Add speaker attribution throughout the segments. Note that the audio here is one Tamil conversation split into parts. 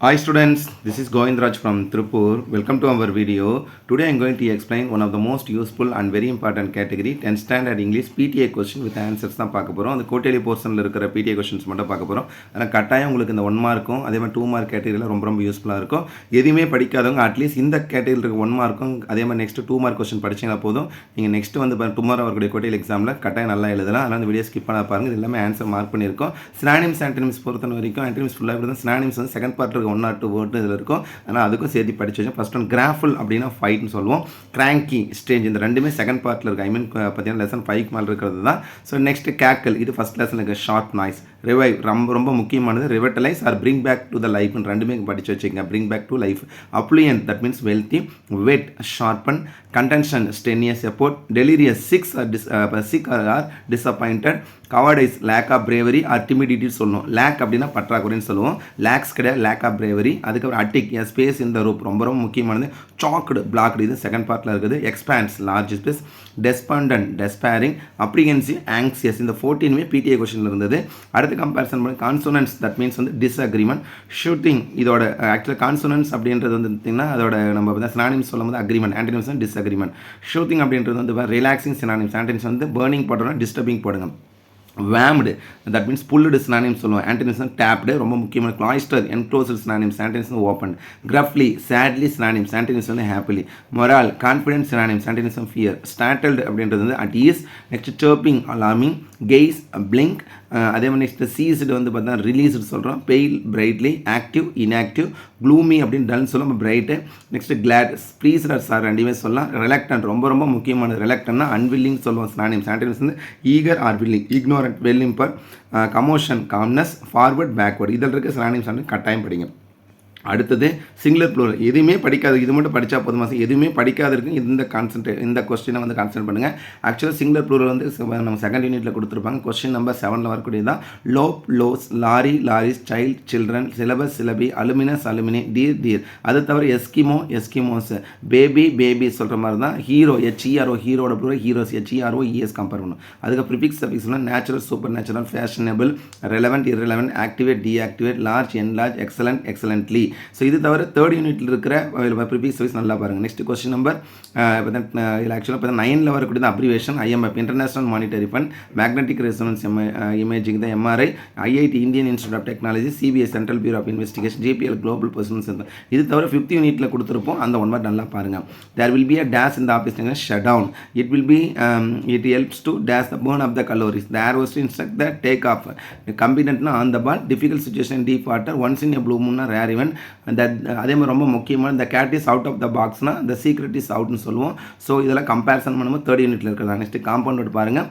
Speaker 1: Hi students, this is Govindraj from Tripur. Welcome to our video. Today I am going to explain one of the most useful and very important category 10th standard English PTA question with answers தான் பார்க்க போகிறோம். அந்த கோட்டேலி போர்ஷனில் இருக்கிற PTA questions மட்டும் பார்க்க போகிறோம். ஆனால் கட்டாயம் உங்களுக்கு இந்த 1 மார்க்கும் அதே மாதிரி 2 மார்க் கேட்டகரியில் ரொம்ப யூஸ்ஃபுல்லாக இருக்கும். எதுவுமே படிக்காதவங்க அட்லீஸ்ட் இந்த கேட்டகரியில் இருக்க 1 மார்க்கும் அதே மாதிரி நெக்ஸ்ட் 2 மார்க் கொஸ்டின் படிச்சிங்கன்னா போதும். நீங்கள் நெக்ஸ்ட் வந்து டுமாரோ வரக்கூடிய கோட்டேலி எக்ஸாமில் கட்டாயம் நல்லா எழுதலாம். அதனால் அந்த வீடியோ ஸ்கிப் பண்ண பாருங்கள். இது எல்லாமே ஆன்சர் மார்க் பண்ணியிருக்கோம். சினானிம்ஸ் ஆன்டனிம்ஸ் பொறுத்த வரைக்கும் ஆன்டனிம்ஸ் ஃபுல்லாக இப்படி தான். சினானிம்ஸ் வந்து செகண்ட் பார்ட் இருக்க 1 or 2 வேர்டு இதில் இருக்கும். ஆனால் அதுக்கும் சேர்த்து படிச்சு வச்சோம். ஃபர்ஸ்ட் ஒன் கிராஃபுல் அப்படின்னா ஃபைட்னு சொல்லுவோம். கிராங்கி ஸ்டேஜ் இந்த ரெண்டுமே செகண்ட் பார்ட்டில் இருக்குது. ஐ மீன் பார்த்தீங்கன்னா லெசன் 5 மேலே இருக்கிறது தான். ஸோ நெக்ஸ்ட் கேக்கல் இது ஃபஸ்ட் லெசன் இருக்க ஷார்ப் நாய்ஸ். ரிவைவ் ரொம்ப முக்கியமானது. Revitalise or bring back to the லைஃப்னு ரெண்டுமே படித்து வச்சுக்கோங்க. Bring back to life. Affluent that means wealthy. Whet sharpen. Contention strenuous effort. Delirious sick or disappointed. Cowardice lack of bravery or timidity சொல்லுவோம். லேக் அப்படின்னா பற்றாக்குறைன்னு சொல்லுவோம். லேக்ஸ் கிடையாது, லேக் ஆஃப் பிரேவரி. அதுக்கப்புறம் அட்டிக் ஸ்பேஸ் இந்த ரூப் ரொம்ப முக்கியமானது. சாக்டு பிளாக்டு இது செகண்ட் பார்ட்டில் இருக்குது. Expanse large space. Despondent despairing. Apprehensive anxious இந்த 14மே PTA கொஸ்டினில் இருந்தது. அடுத்து கம்பேரிசன் பண்ணி கான்சோனன்ஸ் தட் மீன்ஸ் வந்து டிஸ்அக்ரிமெண்ட். ஷூட்டிங் இதோட ஆக்சுவலாக கான்சோனன்ஸ் அப்படின்றது வந்து பார்த்திங்கன்னா அதோட நம்ம சினானிம்ஸ் சொல்லும் போது அக்ரிமெண்ட், ஆன்டனிம்ஸ் வந்து டிஸ்அக்ரிமெண்ட். ஷூட்டிங் அப்படின்றது வந்து ரிலாக்ஸிங் சினானிம்ஸ். ஆன்டனிம்ஸ் வந்து பேர்னிங் போட்டோம்னா டிஸ்டர்பிங் போடுங்க. Warmed that means pulled synonyms சொல்லுவோம். ஆன்டனிம்ஸ் டேப்டு ரொம்ப முக்கியமான. Cloistered enclosed synonyms. Antonyms open. Gruffly sadly synonyms. Antonyms வந்து happily. Morale confidence synonyms. Antonyms fear. Startled அப்படின்றது வந்து at ease. Next surprising alarming. Gaze blink. அதே மாதிரி நெக்ஸ்ட் சீஸ்டு வந்து பார்த்தா ரிலீஸ்டு சொல்கிறோம். Pale brightly. Active inactive. Gloomy அப்படின்னு டல்னு சொல்லுவோம். Bright. Next glad pleased sir ரெண்டுமே சொல்லலாம். ரிலக்டன்ட் ரொம்ப முக்கியமானது. ரிலக்டன்னா அன்வில்லிங் சொல்லுவோம். சினானிம்ஸ். ஆன்டனிம்ஸ் வந்து eager or willing. Ignorant well informed. Commotion calmness. Forward backward இதில் இருக்க சினானிம்ஸ் வந்து கட்டாயம் படிங்க. அடுத்தது சிங்குலர் ப்ளூரல். எதுவுமே படிக்காது, இது மட்டும் படித்தா போதுமா? எதுவுமே படிக்காத இருக்கு இந்த கொஸ்டினை வந்து கான்சன்ட்ரேட் பண்ணுங்கள். ஆக்சுவலாக சிங்குலர் ப்ளூரல் வந்து நம்ம செகண்ட் யூனிட்டில் கொடுத்துருப்பாங்க. கொஸ்டின் நம்பர் 7 வரக்கூடியது தான். Loaf loaves. Lorry lorries. Child children. Syllabus syllabi. Alumnus alumni. Deer. அது தவிர எஸ்கிமோ எஸ்கிமோஸ். பேபி சொல்கிற மாதிரி தான். ஹீரோ HERO ஹீரோட plural heroes. HERO ES compare பண்ணணும். அதுக்கு ப்ரிஃபிக்ஸ் சஃபிக்ஸ்லாம் natural supernatural fashionable relevant irrelevant activate deactivate large enlarge excellent excellently. So இது தவிர தேர்ட் யூனிட்டில் இருக்கிற ப்ரிஃபிக்ஸ் சர்வீஸ் நல்லா பாருங்கள். நெக்ஸ்ட் கொஸ்டின் நம்பர் இதில் ஆக்சுவலாக இப்போ 9ல் வரக்கூடிய abbreviation. IMF International Monetary Fund. Magnetic resonance imaging தான் MRI. IIT Indian Institute of Technology. CBS Central Bureau of Investigation. JPL global personal centre. இது தவிர 5th யூனிட்டில் கொடுத்துருப்போம். அந்த 1 மார்க் நல்லா பாருங்கள். There will be a dash இந்த office shut down. It will be it helps to dash the burn of the calories. The air was to instruct the take off. கம்பினட்னா on the ball. Difficult situation deep water. Once in a blue மூன்னா ரேர் இவன். அதே மாதிரி ரொம்ப முக்கியமான the cat is out of the பாக்ஸ்னா த சீக்ரெட் இஸ் அவுட்னு சொல்லுவோம். ஸோ இதெல்லாம் கம்பேரிசன் பண்ணும்போது தேர்ட் யூனிட்டில் இருக்கிறதா. நெக்ஸ்ட் காம்பவுண்ட் வேர்ட் பாருங்கள்.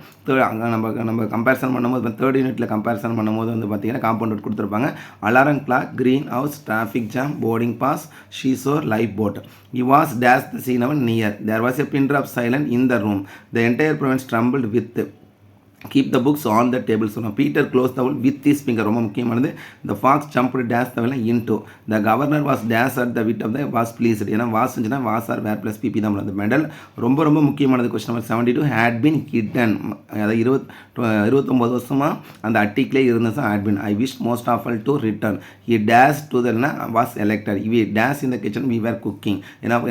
Speaker 1: நம்ம கம்பேரிசன் பண்ணும்போது தேர்ட் யூனிட்டில் கம்பேரிசன் பண்ணும்போது வந்து பார்த்தீங்கன்னா காம்பவுண்ட் வேர்ட் கொடுத்துருப்பாங்க. Alarm clock. Green house. Traffic jam. Boarding pass. Seashore. Life boat. He was dash the scene of near. There was a pin drop silent in the room. The entire province trembled with. Keep the books on the table சொல்லுவோம். Peter close the with is finger ரொம்ப முக்கியமானது. த ஃபாக்ஸ் ஜம்ப்டு டேஷ் தவிர into. The governor was dash at the wit of the was pleased. ஏன்னா வாஸ் இருந்துச்சுன்னா was R were plus PP தான். அந்த மெடல் ரொம்ப முக்கியமானது. Question number 72 had been hidden. அதாவது 29 வருஷமாக அந்த அட்டிக்லேயே இருந்தது had been. I wish most of all to return. He dash to தன்னா was elected. We dash in the kitchen we were cooking. ஏன்னா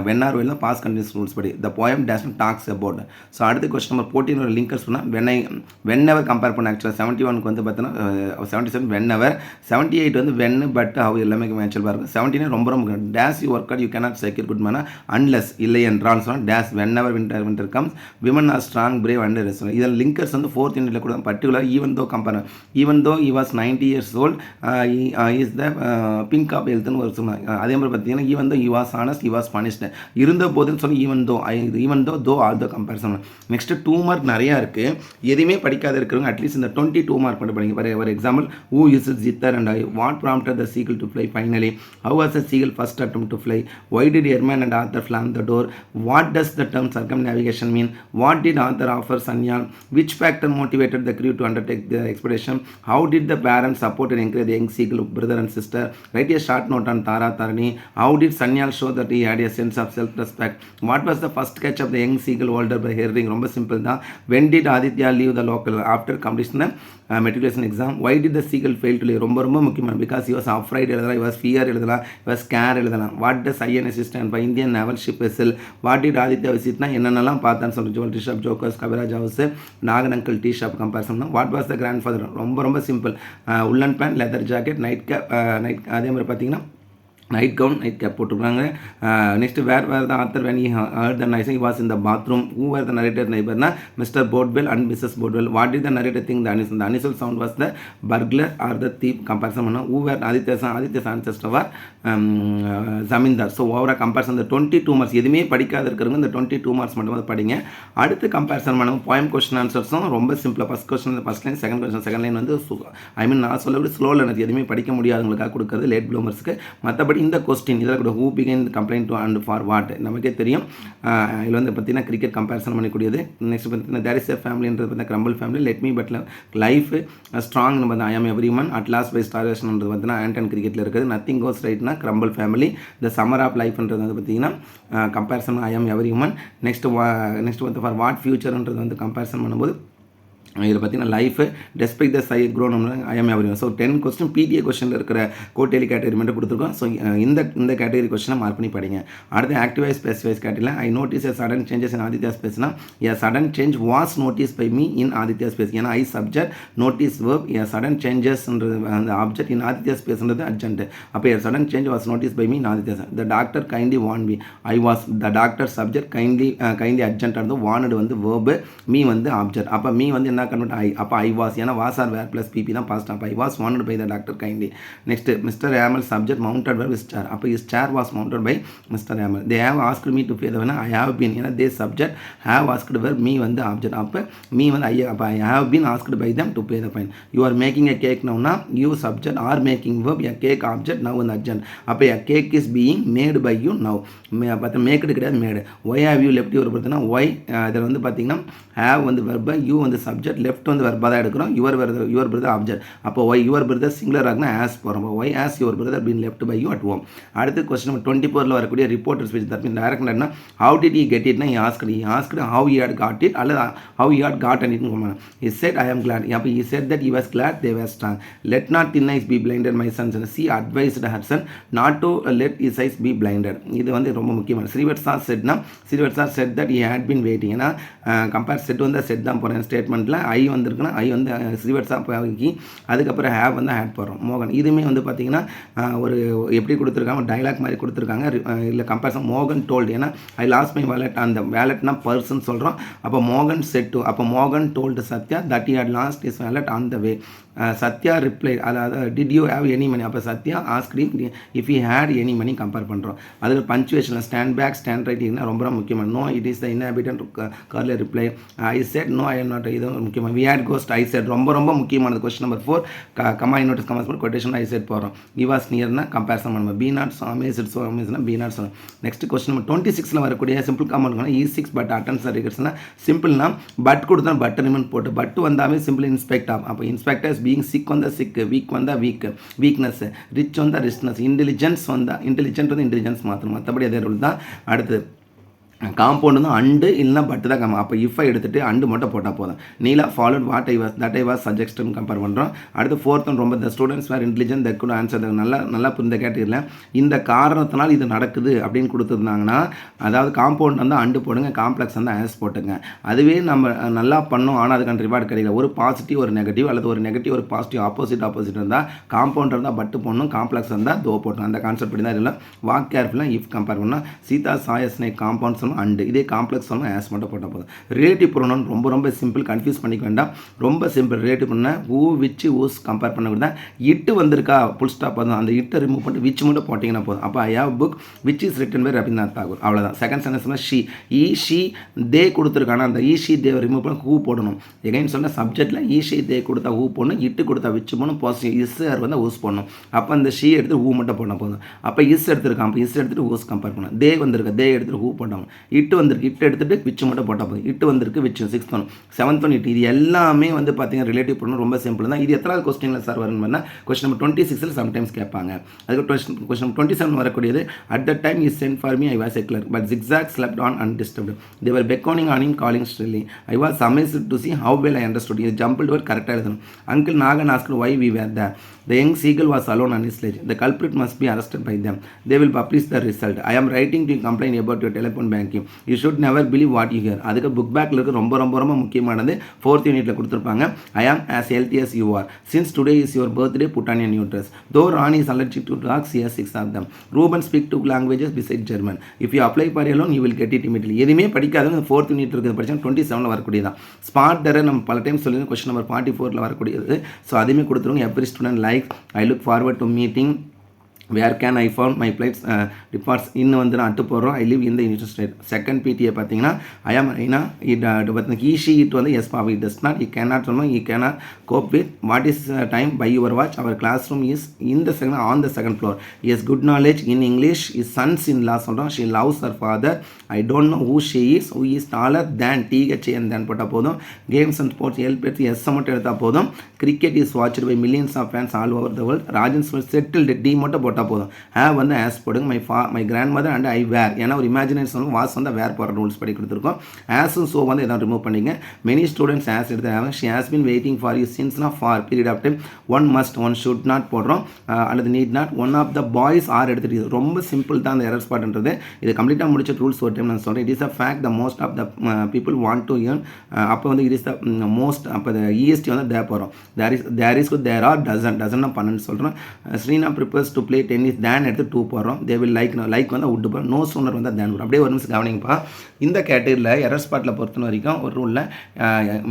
Speaker 1: when or well pass continuous rules படி. The poem dash talks about. So அடுத்த கொஸ்டின் நம்பர் 14 லிங்கர் சொன்னால் வென்எவர் கம்பேர் பண்ண. ஆக்சுவலாக 71க்கு வந்து பார்த்தீங்கன்னா 77 வென்எவர். 78 வந்து வென் பட் ஹவ் எல்லாமே மேட்சல் பாருங்க. 79 ரொம்ப dash you work out you cannot secure good மேனா அன்லெஸ் இல்லை என்றால் சொன்னால் dash whenever winter comes women are strong brave and rest. இதில் லிங்கர்ஸ் வந்து 4th யூனிட்டில் கூட particular even though compare. Even though he was 90 years old is the pink of ஹெல்த்னு ஒரு சொன்னாங்க. அதே மாதிரி பார்த்தீங்கன்னா even though he was honest he was punished. இருந்த போதுன்னு சொல்லி even though all the comparison. Next 2 mark நிறையா இருக்குது. எதுவுமே படிக்காத இருக்கிறவங்க அட்லீஸ்ட் இந்த 22 மார்க் மட்டும் படிங்க. For example who is Zither and I. What prompted the seagull to fly finally? How was the seagull first attempt to fly? Why did Herman and Arthur slam the door? What does the term circumnavigation mean? What did Arthur offer Sanyal? Which factor motivated the crew to undertake the expedition? How did the parents support and encourage the young seagull brother and sister? Write a short note on Tara Tarani. How did Sanyal show that he had a sense of self-respect? What was the first catch of the young seagull older by herring? ரொம்ப சிம்பிள் தான். When did Aditya leave leave the local after completion the matriculation exam. Why did the seagull fail to leave? ரொம்ப முக்கியமான, because he was afraid எழுதலாம், he was fear எழுதலாம், he was scare எழுதலாம். What does INS stand for? Indian Naval Ship Vessel. What did Aditya விசிட்னா என்னென்னலாம் பார்த்தான்னு சொல்லி, jewellery shop, jokers, Kaviraj house, Nagan uncle tea shop comparison. What was the grandfather? ரொம்ப simple. Woollen pant, leather jacket, night cap, அதே மாதிரி பார்த்தீங்கன்னா நைட் கவுன், நைட் கேப் போட்டுருக்காங்க. Next where the author when heard the noise? He was in the bathroom. Who were the narrator நெய்பர்னா Mr Bodwell and Mrs Bodwell. What is the narrator thing? The answer. The answer sound was the burglar or the thief comparison பண்ணால். Who were Aditya's ancestor were zamindar. So ஓவராக கம்பேரிசன் இந்த 22 மார்க்ஸ் எதுவுமே படிக்காத இருக்கிறவங்க இந்த 22 மார்க்ஸ் மட்டும் வந்து படிங்க. அடுத்து கம்பேரிசன் பண்ணுவோம். போயம் கொஸ்டின் ஆன்சர்ஸும் ரொம்ப சிம்பிளாக. First question first line, second question second line வந்து நான் சொல்லக்கூடிய ஸ்லோ லேர்னர்ஸ் எதுவுமே படிக்க முடியாதவங்களுக்காக கொடுக்குறது, லேட் ப்ளூமர்ஸ்க்கு. மற்றபடி இந்த கொஸ்டின் இதில் கூட who begin complaint to and for what நமக்கே தெரியும். இதில் வந்து பார்த்தீங்கன்னா கிரிக்கெட் கம்பேரிசன் பண்ணக்கூடியது. நெக்ஸ்ட் பார்த்தீங்கன்னா தேர் இஸ் எ ஃபேமிலின்றது பார்த்தீங்கன்னா crumble family. Let me but life strong பார்த்தா I am every man. At last by ஸ்டாரேஷன்ன்றது பார்த்தீங்கன்னா ஆண்டன் கிரிக்கெட்டில் இருக்குது. நத்திங் கோஸ் ரைட்னா crumble family. The summer of லைஃப்ன்றது வந்து பார்த்தீங்கன்னா comparison I am every man. Next வந்து ஃபார் வாட் ஃபியூச்சர்ன்றது வந்து கம்பேரிசன் பண்ணும்போது இதில் பார்த்தீங்கன்னா life despite the sigh grown I'm every. So 10 question PTA கொஸ்டினில் இருக்கிற கோட்டேலி கேட்டகரி மட்டும் கொடுத்துருக்கோம். ஸோ இந்த கேட்டகரி கொஸ்டினை மார்க் பண்ணி படிங்க. அடுத்து ஆக்டிவைஸ் ஸ்பெசிஃபைஸ் கேட்டகரியில் I notice a sudden changes in Aditya ஸ்பேஸ்னா a sudden change was notice by me in Aditya space. ஏன்னா I subject, notice verb, a sudden சேஞ்சஸ்ன்றது அந்த ஆப்ஜெக்ட், இன் ஆதித்யா ஸ்பேஸ்ன்றது அர்ஜென்ட். அப்போ a sudden change was notice by me in Aditya. The doctor kindly வான் me. I was the doctor subject, kindly urgent வந்து வானடு வந்து வேர்பு, மீ வந்து ஆப்ஜெக்ட். அப்போ மீ வந்து என்ன கன்வெர்ட் ஐ. அப்போ ஐ வாஸ், ஏன்னா was R were plus PP தான் பாஸ்ட். அப்போ I was wanted by the doctor kindly. Next mister Amal subject, mounted by his chair. அப்போ his chair was mounted by mister Amal. They have asked me to pay the வேணா ஐ ஹேவ் பீன், ஏன்னா they subject, have asked were, me வந்து ஆப்ஜெக்ட். அப்போ மீ வந்து ஐ. அப்போ I have been asked by them to pay the fine. You are making a cake நவுனா you subject, are making verb, a cake object, now வந்து அர்ஜென்ட். அப்போ a cake is being made by you now. பார்த்தா மேக்கடு கிடையாது, made. Why have you left your பார்த்தீங்கன்னா ஒய். இதில் வந்து பார்த்தீங்கன்னா ஹேவ் வந்து வெர்பை, யூ வந்து சப்ஜெக்ட், லெஃப்ட் வந்து வெர்பாக தான் எடுக்கிறோம். Your brother object. அப்போ ஒய் யுவர் பிரதர் சிங்குலர் ஆகுனா ஆஸ் போகிறோம். Why has your brother been left by you at home. அடுத்து கொஸ்டின் நம்பர் 24 வரக்கூடிய ரிப்போர்ட்டர் ஸ்பீச். தட் மீன் டைரக்ட்னா ஹவு டிட் ஈ கெட் இட்னா asked how he had got it அல்லது how he had got and இட்னு. He said I am glad. அப்போ he said that he was glad they were strong. Let not thine eyes be blinded my sons. She advised her son not to let his eyes be blinded. இது வந்து ரொம்ப முக்கியமான. Srivatsa செட்னா Srivatsa said that he had been waiting. ஏன்னா கம்பேர் செட் வந்து செட் தான் போகிறேன் ஸ்டேட்மெண்ட்டில். ஐ வந்துருக்குன்னா ஐ வந்து ஸ்ரீவத்சா போகி, அதுக்கப்புறம் ஹேவ் வந்து ஹேட் போடுறோம். மோகன் இதுவுமே வந்து பார்த்தீங்கன்னா ஒரு எப்படி கொடுத்துருக்காங்க, டைலாக் மாதிரி கொடுத்துருக்காங்க. இல்லை கம்பேரிசன் மோகன் டோல்டு, ஏன்னா ஐ லாஸ்ட் மை வேலட். அந்த வேலட்னா பர்சன் சொல்கிறோம். அப்போ மோகன் செட் டு, அப்போ மோகன் told Sathya that he had lost his wallet on the way. Sathya reply, அதாவது did you have any money. அப்போ Sathya asked if you had any money compare பண்ணுறோம். அதில் பஞ்சுவேஷனில் ஸ்டாண்ட் பேக், ஸ்டாண்ட் ரைட் இருந்தால் ரொம்ப முக்கியமாக. No it is the inhabitant curly reply. I said no I am not. இது முக்கியமாக. We had ghost I said ரொம்ப முக்கியமானது. Question number 4 comma inverted Khamas போட்டு கொட்டேஷன் ஐ செட் போகிறோம். இ வாஸ் நியர்னா கம்பேரிசன் பண்ணுவோம். பி நாட் அமேஸ்ட் ஸோ அமேஸ்னா பி நாட் சொல்லணும். நெக்ஸ்ட் கொஸ்டின் நம்பர் 26 வரக்கூடிய சிம்பிள் காம்பவுண்ட் E6 பட் அட்டன்ஸ் ரிகர்ஸ்னா சிம்பிள்னா பட் கொடுத்தா பட் ரிமன் போட்டு பட் வந்தாவே சிம்பிள் இன்ஸ்பெக்ட் ஆகும். அப்போ இன்ஸ்பெக்டர்ஸ் பீயிங் சிக் வந்தால் சிக், வீக் வந்தால் வீக், வீக்னஸ், ரிச் வந்தால் ரிச்னஸ், இன்டெலிஜென்ஸ் வந்தால் இன்டெலிஜென்ட் வந்து இன்டெலிஜென்ஸ் மாற்றணும். மற்றபடி அதே ரூல் தான். அடுத்து காம்பவுண்ட் வந்து அண்டு இல்லைனா பட்டு தான் காம. அப்போ இஃபை எடுத்துகிட்டு அண்டு மட்டும் போட்டால் போதும். Neela followed what I was that I was சஜெஸ்ட்னு கம்பேர் பண்ணுறோம். அடுத்து 4th ரொம்ப the students were intelligent that good answer. நல்லா புரிந்த கேட்டகரியில் இந்த காரணத்தினால் இது நடக்குது அப்படின்னு கொடுத்துருந்தாங்கன்னா, அதாவது காம்பவுண்ட் வந்து அண்டு போடுங்க, காம்ப்ளெக்ஸ் வந்து ஆஸ் போட்டுங்க. அதுவே நம்ம நல்லா பண்ணோம், ஆனால் அதுக்கான ரிவார்டு கிடைக்கல. ஒரு பாசிட்டிவ் ஒரு நெகட்டிவ், அல்லது ஒரு நெகட்டிவ் ஒரு பாசிட்டிவ், ஆப்போசிட் இருந்தால் காம்பவுண்ட் இருந்தால் பட்டு போடணும், காம்ப்ளெக்ஸ் இருந்தால் தோ போட்டணும். அந்த கான்செப்ட் படி தான் இல்லை. வாக் கேர்ஃபுல்லாக இஃப் கம்பேர் பண்ணால் சீதா சாயஸ்னே காம்பவுண்ட்ஸ் அண்டு, இதே காம்ப்ளெக்ஸ் சொல்லணும் ஆஸ் மட்டும் போட்டால் போதும். ரிலேட்டிவ் ப்ரோனவுன் ரொம்ப சிம்பிள், கன்ஃபியூஸ் பண்ணிக்க வேண்டாம். ரொம்ப simple. Relative pronoun who which whose compare பண்ண கூட இட்டு வந்திருக்கா புல் ஸ்டாப் போதும். அந்த இட்டை ரிமூவ் பண்ணிட்டு விச் மட்டும் போட்டிங்கன்னா போதும். அப்போ I have book which is written by Rabindranath Tagore. அவ்வளோதான். Second sentence she, he she they கொடுத்துருக்கானா அந்த ஈ ஷி தே ரிமூவ் பண்ண ஹூ போடணும். எகைன் சொன்ன சப்ஜெக்டில் ஈ ஷி தே கொடுத்தா ஹூ போடணும், இட்டு கொடுத்தா விச் போடணும், பாசிட்டிவ் இஸ் வந்து ஊஸ் போடணும். அப்போ அந்த ஷி எடுத்து ஹூ மட்டும் போடணும் போதும். அப்போ இஸ் எடுத்துருக்கான், அப்போ இஸ் எடுத்துட்டு ஊஸ் கம்பேர் பண்ணணும். தே வந்திருக்க தே எடுத்துட்டு ஹூ போடணும். இட்டு வந்திருக்கு, இட்டு எடுத்துகிட்டு விச்சு மட்டும் போட்டால் போதும். இட்டு வந்திருக்கு, விச்சு 6th ஒன் 7th ஒன் இட்டு. இது எல்லாமே வந்து பார்த்தீங்கன்னா ரிலேட்டிவ் ப்ரொனவுன் ரொம்ப சிம்பிள் தான். இது எத்தனாவது கொஸ்டினில் சார் வரும்னா கொஸ்டின் நம்பர் 26 சம்டைம்ஸ் கேட்பாங்க. அதுக்கு கொஸ்டின் நம்பர் 27 வரக்கூடியது at the time is sent for me I was a clerk but zigzag slept on undisturbed they were beckoning on in calling still I was amazed to see how well I understood. இது ஜம்பிள் வேர்ட் கரெக்டாக எழுதணும். Uncle Nagan asked why we were there. The young seagull was alone on his sledge. The culprit must be arrested by them. They will publish the result. I am writing to complain about your telephone banking. You should never believe what you hear. அதுக்கு புக் பேக்கில் இருக்க ரொம்ப ரொம்ப ரொம்ப முக்கியமானது 4th யூனிட்டில் கொடுத்துருப்பாங்க. I am as healthy as you are. Since today is your birthday, put on your new dress. Though Ron is allergic to dogs, he has 6 of them. Ruben speak 2 languages besides German. If you apply for a loan, you will get it immediately. எதுவுமே படிக்காதவங்க 4th யூனிட் இருக்கிறது படிச்சா 27 வரக்கூடியதான். ஸ்மார்ட் டெரர் நம்ம பல டைம் சொல்லி கொஸ்டின் நம்பர் 44 வரக்கூடியது. ஸோ அதுவுமே கொடுத்துருவோங்க. Every student like I look forward to meeting. Where can I find my flights departs இன்னும் வந்து நான் அட்டு போடுறோம். I live in the unit state. Second PTA பார்த்தீங்கன்னா ஐ ஆம் ஐனா இட் பார்த்தீங்கன்னா ஈஷி இட் வந்து எஸ் பாவி டஸ் நாட் இ கேனாட் சொன்னோம் he cannot cope with what is time by your watch our class room is in the second on the second floor is good knowledge in English is sons in law சொல்கிறோம். She loves her father. I don't know who she is who is taller than T H A N than போட்டால் போதும். கேம்ஸ் அண்ட் ஸ்போர்ட்ஸ் ஹெல்ப் எடுத்து எஸ் மட்டும் எடுத்தால் போதும். Cricket is watched by millions of fans all over the world. Rajan settled d மட்டும் போட்டால் போதும். ஹேவ் வந்து ஆஸ் போடுங்க. My grand mother and I were. ஏன்னா ஒரு இமேஜினேஷன் வாஸ் வந்து வேர் போகிற ரூல்ஸ் படி கொடுத்துருக்கோம். ஆஸும் ஸோ வந்து எதாவது ரிமூவ் பண்ணிங்க. மெனி ஸ்டூடெண்ட்ஸ் ஆஸ் எடுத்து have she has been waiting for you சின்ஸ்னா for period of time. One must one should not போடுறோம் அல்லது need not. One of the boys are எடுத்துகிட்டு ரொம்ப சிம்பிள் தான் அந்த எரர் ஸ்பாட்ன்றது. இது கம்ப்ளீட்டாக முடிச்ச ரூல்ஸ் ஒரு டைம் நான் சொல்கிறேன். It is a fact the most of the people want to earn. அப்போ வந்து இட் இஸ் த மோஸ்ட் அப்போ இஎஸ்டி வந்து தே போகிறோம். There is there are dozen பன்னெண்டு சொல்கிறோம். Serena prepares to play tennis then எடுத்து 2 போடுறோம். தே வில் லைக் வந்து உட்டு போகிறோம். நோ சூனர் வந்து தேன் வரும். அப்படியே ஒரு நிமிஷம் கவனிங்கப்பா. இந்த கேட்டகரியில் எரர் ஸ்பாட்டில் பொறுத்த வரைக்கும் ஒரு ரூலில்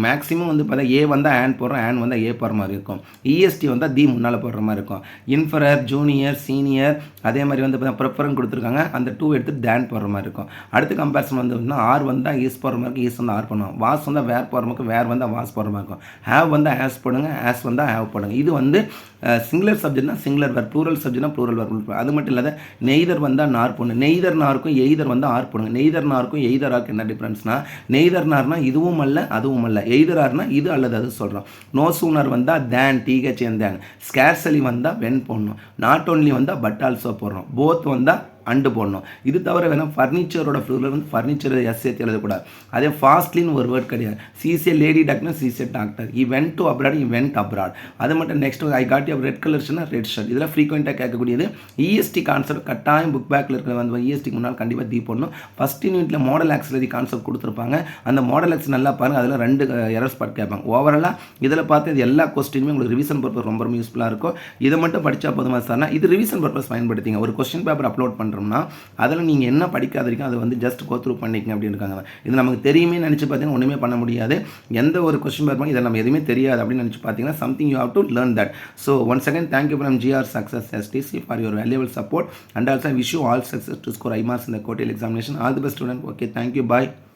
Speaker 1: மேக்ஸிமம் வந்து பார்த்தா ஏ வந்தால் ஆன் போடுறோம், ஆன் வந்தால் ஏ போடுற மாதிரி இருக்கும். இஎஸ்டி வந்தால் தி முன்னால் போடுற மாதிரி இருக்கும். இன்ஃபரர் ஜூனியர் சீனியர் அதே மாதிரி வந்து பார்த்தா ப்ரிஃபரன் கொடுத்துருக்காங்க. அந்த 2 எடுத்து தேன் போடுற மாதிரி இருக்கும். அடுத்த கம்பேரிசன் வந்து ஆர் வந்தால் ஈஸ் போடுற மாதிரி ஈஸ் வந்து ஆர் பண்ணுவோம். வாஸ் வந்தால் வேர் போடுற மாதிரி வேர் வந்தால் வாஸ் போடுற மாதிரி இருக்கும். ஹேவ் வந்தால் ஆஸ் போடுங்க, ஆஸ் வந்தால் ஹேவ் போடுங்க. இது வந்து சிங்குலர் சப்ஜெக்ட்னா சிங்குலர் வேர், ப்ளூரல் சப்ஜெக்ட்னா ப்ளூரல் வேர். அது மட்டும் இல்லாத நெய்தர் வந்தால் நார் போடணும். நெய்தர் நாருக்கும் எய்தர் வந்து ஆர் போடுங்க. நெய்தர் நாருக்கும் எய்தர் ஆருக்கு என்ன டிஃப்ரென்ஸ்னா நெய்தர் நார்னா இதுவும் அல்ல அதுவும் அல்ல. எய்தர் ஆர்னா இது அல்லது அது சொல்கிறோம். நோ சூனர் வந்தால் தேன் டிஹெச் என் தேன். ஸ்கேர்சலி வந்தால் வென் போடணும். நாட் ஓன்லி வந்தால் பட் ஆல்சோ போடுறோம். போத் வந்தால் அண்டு போடணும். இது தவிர வேணால் ஃபர்னிச்சரோட ஃப்ளூரில் வந்து ஃபர்னிச்சர் எஸ் சேர்த்து எழுதக்கூடாது. அதே ஃபாஸ்ட்லின்னு ஒரு வேர்ட் கிடையாது. She's a lady doctor she's a doctor. He went to abroad he went abroad. அது மட்டும் next I got you red கலர்ஸ்னா ரெட் ஷர்ட். இதெல்லாம் ஃப்ரீக்வெண்ட்டாக கேட்கக்கூடியது. இஎஸ்டி கான்செப்ட் கட்டாயம் புக் பேக்கில் இருக்கிற வந்து இஎஸ்டிக்கு முன்னால் கண்டிப்பாக தீ போடணும். ஃபஸ்ட் யூனிட்டில் மாடல் ஆக்சிலரி கான்செப்ட் கொடுத்துருப்பாங்க. அந்த மாடல் ஆக்ஸ் நல்லா பாருங்கள். அதில் 2 எரர் ஸ்பாட் கேட்பாங்க. ஓவராலாக இதில் பார்த்து இது எல்லா கொஸ்டினுமே உங்களுக்கு ரிவிஷன் பர்பஸ் ரொம்ப ரொம்ப யூஸ்ஃபுல்லாக இருக்கும். இதை மட்டும் படித்தா போதுமா சார்னா இது ரிவிஷன் பர்பஸ் பயன்படுத்திங்க. ஒரு கொஸ்டின் பேப்பர் அப்லோட் பண்ணுறோம்னா அதில் நீங்கள் என்ன படிக்காத வரைக்கும் அதை வந்து ஜஸ்ட் கோ த்ரூ பண்ணிக்கங்க அப்படின்னு இருக்காங்க. இது நமக்கு தெரியுமே நினச்சி பார்த்தீங்கன்னா ஒன்றுமே பண்ண முடியாது. எந்த ஒரு கொஸ்டின் பேப்பரும் இதை நம்ம எதுவுமே தெரியாது அப்படின்னு நினச்சி பார்த்தீங்கன்னா something you have to learn that. So once again thank you from GR Success STC for your valuable support and also wish you all success to score high marks in the quarterly examination. All the best student. Okay, thank you. Bye.